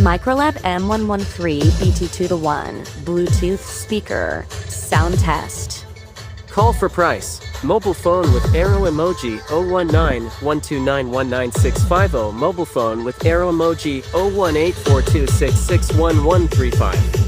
Microlab M113BT 2-to-1 Bluetooth speaker sound test. Call for price. Mobile phone with arrow emoji 019-129-19650. Mobile phone with arrow emoji 018-426-61135.